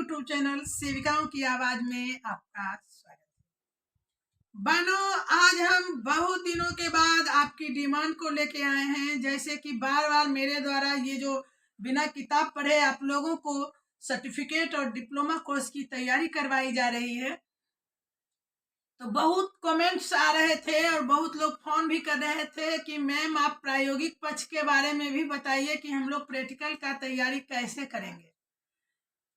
YouTube channel सेविकाओं की आवाज में आपका स्वागत है। बहनों, आज हम बहुत दिनों के बाद आपकी डिमांड को लेके आए हैं। जैसे कि बार बार मेरे द्वारा ये जो बिना किताब पढ़े आप लोगों को सर्टिफिकेट और डिप्लोमा कोर्स की तैयारी करवाई जा रही है, तो बहुत कमेंट्स आ रहे थे और बहुत लोग फोन भी कर रहे थे कि मैम आप प्रायोगिक पक्ष के बारे में भी बताइए कि हम लोग प्रैक्टिकल का तैयारी कैसे करेंगे।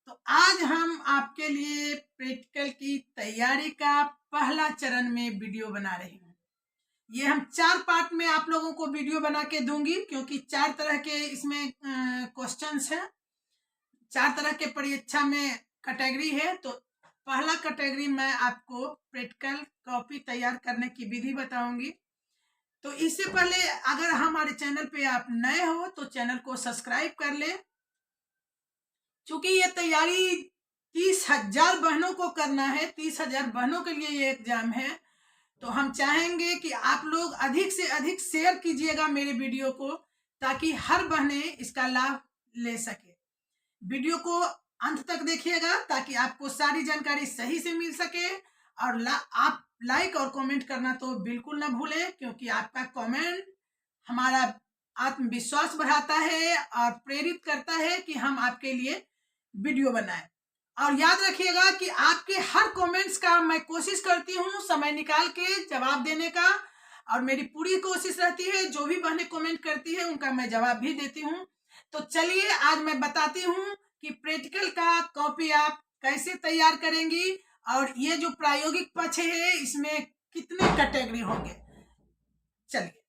तो आज हम आपके लिए प्रैक्टिकल की तैयारी का पहला चरण में वीडियो बना रही हूँ। ये हम 4 पार्ट में आप लोगों को वीडियो बना के दूंगी, क्योंकि 4 तरह के इसमें क्वेश्चंस हैं, 4 तरह के परीक्षा में कैटेगरी है। तो पहला कैटेगरी मैं आपको प्रैक्टिकल कॉपी तैयार करने की विधि बताऊंगी। तो इससे पहले अगर हमारे चैनल पे आप नए हो तो चैनल को सब्सक्राइब कर ले। चूंकि ये तैयारी 30,000 बहनों को करना है, 30,000 बहनों के लिए ये एग्जाम है, तो हम चाहेंगे कि आप लोग अधिक से अधिक शेयर कीजिएगा मेरे वीडियो को, ताकि हर बहनें इसका लाभ ले सके। वीडियो को अंत तक देखिएगा ताकि आपको सारी जानकारी सही से मिल सके। और आप लाइक और कमेंट करना तो बिल्कुल ना भूलें, क्योंकि आपका कमेंट हमारा आत्मविश्वास बढ़ाता है और प्रेरित करता है कि हम आपके लिए वीडियो बनाएं। और याद रखिएगा कि आपके हर कमेंट्स का मैं कोशिश करती हूँ समय निकाल के जवाब देने का, और मेरी पूरी कोशिश रहती है जो भी बहनें कमेंट करती है उनका मैं जवाब भी देती हूँ। तो चलिए आज मैं बताती हूँ कि प्रैक्टिकल का कॉपी आप कैसे तैयार करेंगी, और ये जो प्रायोगिक पक्ष है इसमें कितने कैटेगरी होंगे। चलिए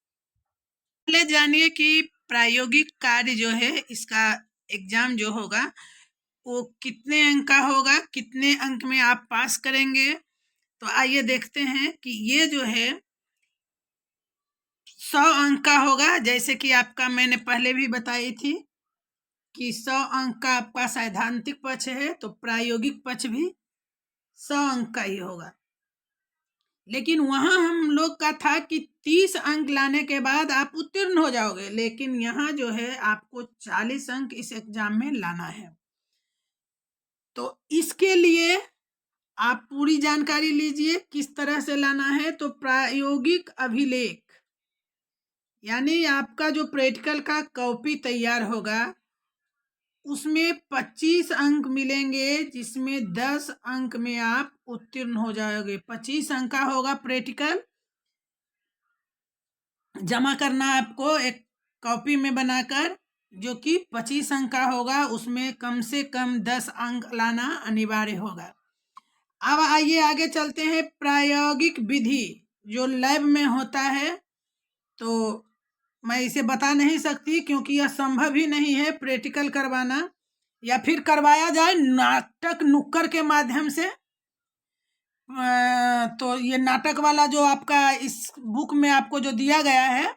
पहले जानिए कि प्रायोगिक कार्य जो है इसका एग्जाम जो होगा वो कितने अंक का होगा, कितने अंक में आप पास करेंगे। तो आइए देखते हैं कि ये जो है 100 अंक का होगा। जैसे कि आपका मैंने पहले भी बताई थी कि 100 अंक का आपका सैद्धांतिक पक्ष है, तो प्रायोगिक पक्ष भी 100 अंक का ही होगा। लेकिन वहां हम लोग का था कि 30 अंक लाने के बाद आप उत्तीर्ण हो जाओगे, लेकिन यहाँ जो है आपको 40 अंक इस एग्जाम में लाना है। तो इसके लिए आप पूरी जानकारी लीजिए किस तरह से लाना है। तो प्रायोगिक अभिलेख यानी आपका जो प्रैक्टिकल का कॉपी तैयार होगा उसमें 25 अंक मिलेंगे, जिसमें 10 अंक में आप उत्तीर्ण हो जाओगे। 25 अंक का होगा प्रैक्टिकल, जमा करना आपको एक कॉपी में बनाकर, जो कि 25 अंक का होगा। उसमें कम से कम 10 अंक लाना अनिवार्य होगा। अब आइए आगे चलते हैं। प्रायोगिक विधि जो लैब में होता है, तो मैं इसे बता नहीं सकती क्योंकि यह संभव ही नहीं है प्रैक्टिकल करवाना, या फिर करवाया जाए नाटक नुक्कड़ के माध्यम से। तो ये नाटक वाला जो आपका इस बुक में आपको जो दिया गया है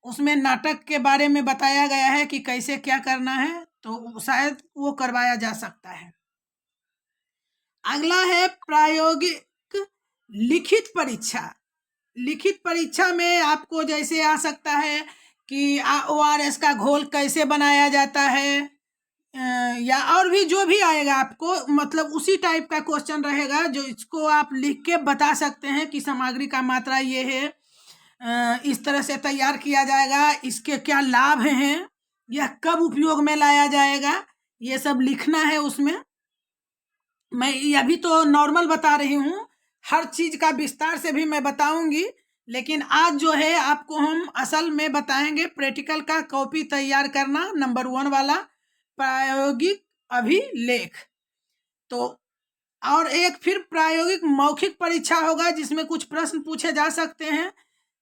उसमें नाटक के बारे में बताया गया है कि कैसे क्या करना है, तो शायद वो करवाया जा सकता है। अगला है प्रायोगिक लिखित परीक्षा। लिखित परीक्षा में आपको जैसे आ सकता है कि ORS का घोल कैसे बनाया जाता है, या और भी जो भी आएगा आपको, मतलब उसी टाइप का क्वेश्चन रहेगा जो इसको आप लिख के बता सकते हैं कि सामग्री का मात्रा ये है, इस तरह से तैयार किया जाएगा, इसके क्या लाभ हैं, यह कब उपयोग में लाया जाएगा, ये सब लिखना है उसमें। मैं अभी तो नॉर्मल बता रही हूँ, हर चीज का विस्तार से भी मैं बताऊंगी, लेकिन आज जो है आपको हम असल में बताएंगे प्रैक्टिकल का कॉपी तैयार करना, नंबर 1 वाला प्रायोगिक अभिलेख। तो और एक फिर प्रायोगिक मौखिक परीक्षा होगा जिसमें कुछ प्रश्न पूछे जा सकते हैं।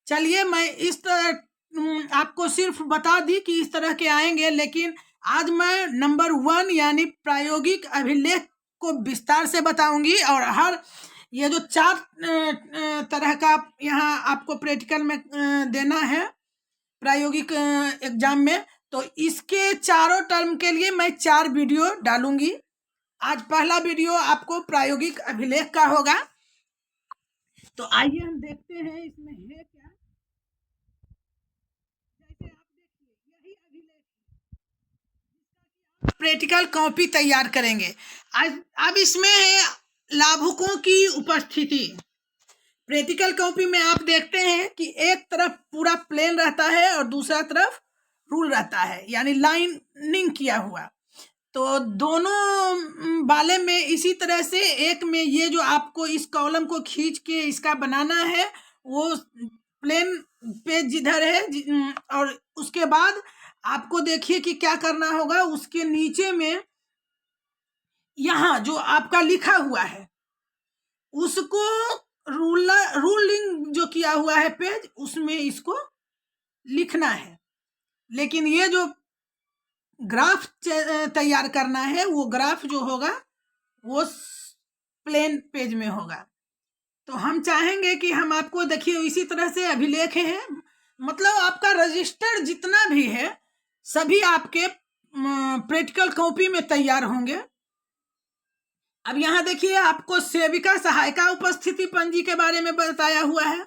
चलिए मैं इस तरह आपको सिर्फ बता दी कि इस तरह के आएंगे, लेकिन आज मैं नंबर 1 यानी प्रायोगिक अभिलेख को विस्तार से बताऊंगी। और हर ये जो 4 तरह का यहाँ आपको प्रैक्टिकल में देना है प्रायोगिक एग्जाम में, तो इसके चारों टर्म के लिए मैं 4 वीडियो डालूंगी। आज पहला वीडियो आपको प्रायोगिक अभिलेख का होगा। तो आइए हम देखते हैं इसमें है क्या। जैसे आप देखिए यही अभिलेख प्रैक्टिकल कॉपी तैयार करेंगे। अब इसमें है लाभुकों की उपस्थिति। प्रैक्टिकल कॉपी में आप देखते हैं कि एक तरफ पूरा प्लेन रहता है और दूसरा तरफ रूल रहता है, यानी लाइनिंग किया हुआ। तो दोनों वाले में इसी तरह से एक में ये जो आपको इस कॉलम को खींच के इसका बनाना है, वो प्लेन पेज जिधर है और उसके बाद आपको देखिए कि क्या करना होगा। उसके नीचे में यहाँ जो आपका लिखा हुआ है उसको रूलिंग जो किया हुआ है पेज, उसमें इसको लिखना है। लेकिन ये जो ग्राफ तैयार करना है, वो ग्राफ जो होगा वो प्लेन पेज में होगा। तो हम चाहेंगे कि हम आपको देखिए इसी तरह से अभिलेख है, मतलब आपका रजिस्टर जितना भी है सभी आपके प्रैक्टिकल कॉपी में तैयार होंगे। अब यहाँ देखिए आपको सेविका सहायिका उपस्थिति पंजी के बारे में बताया हुआ है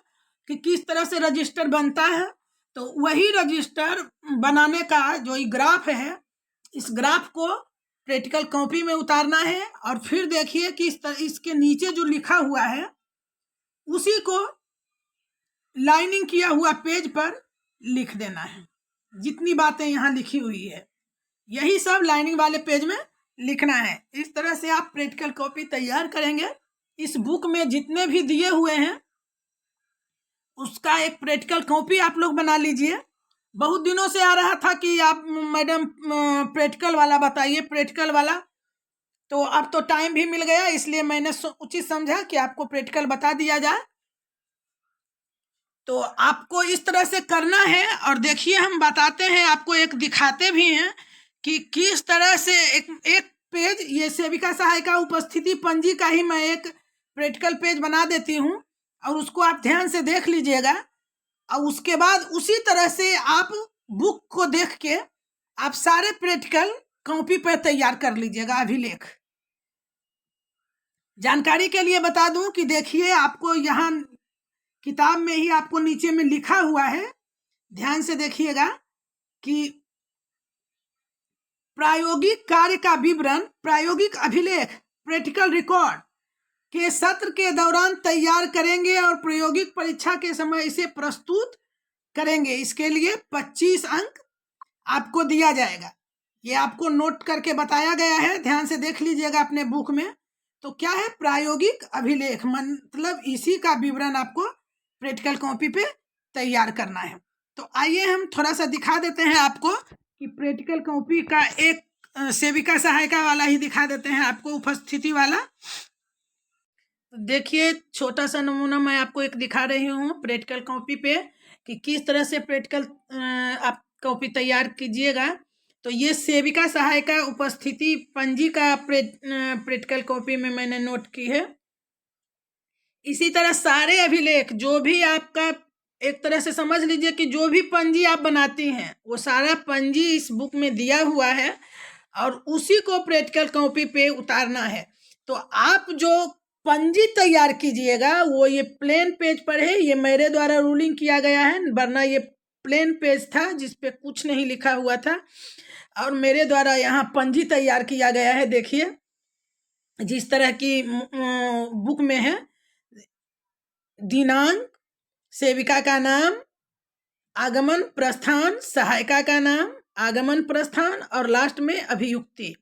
कि किस तरह से रजिस्टर बनता है। तो वही रजिस्टर बनाने का जो ये ग्राफ है, इस ग्राफ को प्रैक्टिकल कॉपी में उतारना है और फिर देखिए कि इसके नीचे जो लिखा हुआ है उसी को लाइनिंग किया हुआ पेज पर लिख देना है। जितनी बातें यहाँ लिखी हुई है यही सब लाइनिंग वाले पेज में लिखना है। इस तरह से आप प्रैक्टिकल कॉपी तैयार करेंगे। इस बुक में जितने भी दिए हुए हैं उसका एक प्रैक्टिकल कॉपी आप लोग बना लीजिए। बहुत दिनों से आ रहा था कि आप मैडम प्रैक्टिकल वाला बताइए, प्रैक्टिकल वाला। तो अब तो टाइम भी मिल गया, इसलिए मैंने उचित समझा कि आपको प्रैक्टिकल बता दिया जाए। तो आपको इस तरह से करना है। और देखिए हम बताते हैं आपको, एक दिखाते भी हैं कि किस तरह से एक पेज, ये सेविका सहायिका उपस्थिति पंजी का ही मैं एक प्रैक्टिकल पेज बना देती हूँ और उसको आप ध्यान से देख लीजिएगा। और उसके बाद उसी तरह से आप बुक को देख के आप सारे प्रैक्टिकल कॉपी पर तैयार कर लीजिएगा अभिलेख। जानकारी के लिए बता दूं कि देखिए आपको यहाँ किताब में ही आपको नीचे में लिखा हुआ है, ध्यान से देखिएगा कि प्रायोगिक कार्य का विवरण, प्रायोगिक अभिलेख, प्रैक्टिकल रिकॉर्ड के सत्र के दौरान तैयार करेंगे और प्रायोगिक परीक्षा के समय इसे प्रस्तुत करेंगे। इसके लिए 25 अंक आपको दिया जाएगा। ये आपको नोट करके बताया गया है, ध्यान से देख लीजिएगा अपने बुक में। तो क्या है प्रायोगिक अभिलेख, मतलब इसी का विवरण आपको प्रैक्टिकल कॉपी पे तैयार करना है। तो आइए हम थोड़ा सा दिखा देते हैं आपको कि प्रैक्टिकल कॉपी का एक सेविका सहायिका वाला ही दिखा देते हैं आपको, उपस्थिति वाला। तो देखिए छोटा सा नमूना मैं आपको एक दिखा रही हूँ प्रैक्टिकल कॉपी पे कि किस तरह से प्रैक्टिकल आप कॉपी तैयार कीजिएगा। तो ये सेविका सहायिका उपस्थिति पंजी का प्रैक्टिकल कॉपी में मैंने नोट की है। इसी तरह सारे अभिलेख जो भी आपका, एक तरह से समझ लीजिए कि जो भी पंजी आप बनाती हैं वो सारा पंजी इस बुक में दिया हुआ है और उसी को प्रैक्टिकल कॉपी पे उतारना है। तो आप जो पंजी तैयार कीजिएगा वो ये प्लेन पेज पर है, ये मेरे द्वारा रूलिंग किया गया है, वरना ये प्लेन पेज था जिस पे कुछ नहीं लिखा हुआ था और मेरे द्वारा यहाँ पंजी तैयार किया गया है। देखिए जिस तरह की बुक में है, दिनांक, सेविका का नाम, आगमन प्रस्थान, सहायिका का नाम, आगमन प्रस्थान और लास्ट में अभियुक्ति।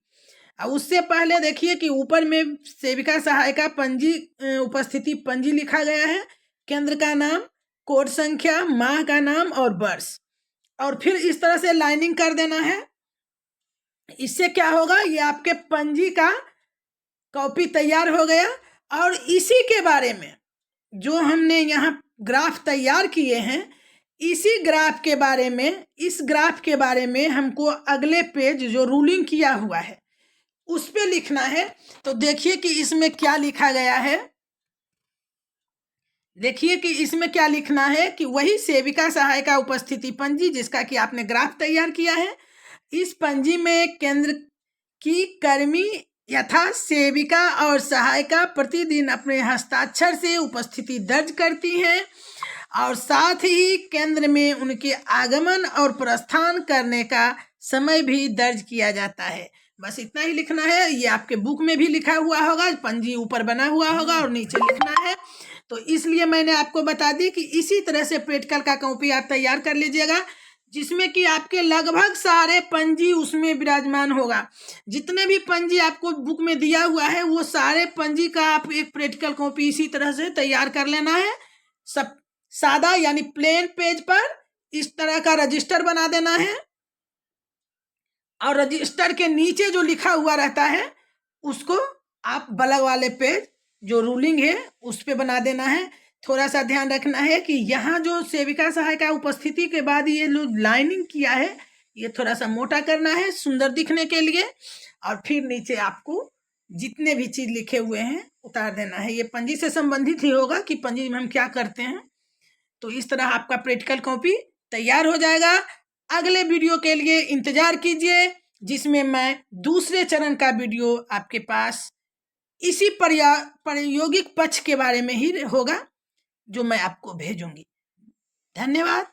और उससे पहले देखिए कि ऊपर में सेविका सहायिका पंजी उपस्थिति पंजी लिखा गया है, केंद्र का नाम, कोड संख्या, माह का नाम और वर्ष, और फिर इस तरह से लाइनिंग कर देना है। इससे क्या होगा, ये आपके पंजी का कॉपी तैयार हो गया। और इसी के बारे में जो हमने यहाँ ग्राफ तैयार किए हैं, इसी ग्राफ के बारे में, इस ग्राफ के बारे में हमको अगले पेज जो रूलिंग किया हुआ है उस पे लिखना है। तो देखिए कि इसमें क्या लिखा गया है, देखिए कि इसमें क्या लिखना है कि वही सेविका सहायिका उपस्थिति पंजी जिसका कि आपने ग्राफ तैयार किया है, इस पंजी में केंद्र की कर्मी यथा सेविका और सहायिका प्रतिदिन अपने हस्ताक्षर से उपस्थिति दर्ज करती हैं और साथ ही केंद्र में उनके आगमन और प्रस्थान करने का समय भी दर्ज किया जाता है। बस इतना ही लिखना है। ये आपके बुक में भी लिखा हुआ होगा, पंजी ऊपर बना हुआ होगा और नीचे लिखना है। तो इसलिए मैंने आपको बता दी कि इसी तरह से प्रैक्टिकल का कॉपी आप तैयार कर लीजिएगा, जिसमें कि आपके लगभग सारे पंजी उसमें विराजमान होगा। जितने भी पंजी आपको बुक में दिया हुआ है वो सारे पंजी का आप एक प्रैक्टिकल कॉपी इसी तरह से तैयार कर लेना है। सब सादा यानी प्लेन पेज पर इस तरह का रजिस्टर बना देना है, और रजिस्टर के नीचे जो लिखा हुआ रहता है उसको आप बलग वाले पेज जो रूलिंग है उस पे बना देना है। थोड़ा सा ध्यान रखना है कि यहाँ जो सेविका सहायिका उपस्थिति के बाद ये जो लाइनिंग किया है ये थोड़ा सा मोटा करना है सुंदर दिखने के लिए, और फिर नीचे आपको जितने भी चीज लिखे हुए हैं उतार देना है। ये पंजी से संबंधित ही होगा कि पंजी में हम क्या करते हैं। तो इस तरह आपका प्रैक्टिकल कॉपी तैयार हो जाएगा। अगले वीडियो के लिए इंतजार कीजिए, जिसमें मैं दूसरे चरण का वीडियो आपके पास इसी प्रायोगिक पक्ष के बारे में ही होगा, जो मैं आपको भेजूंगी। धन्यवाद।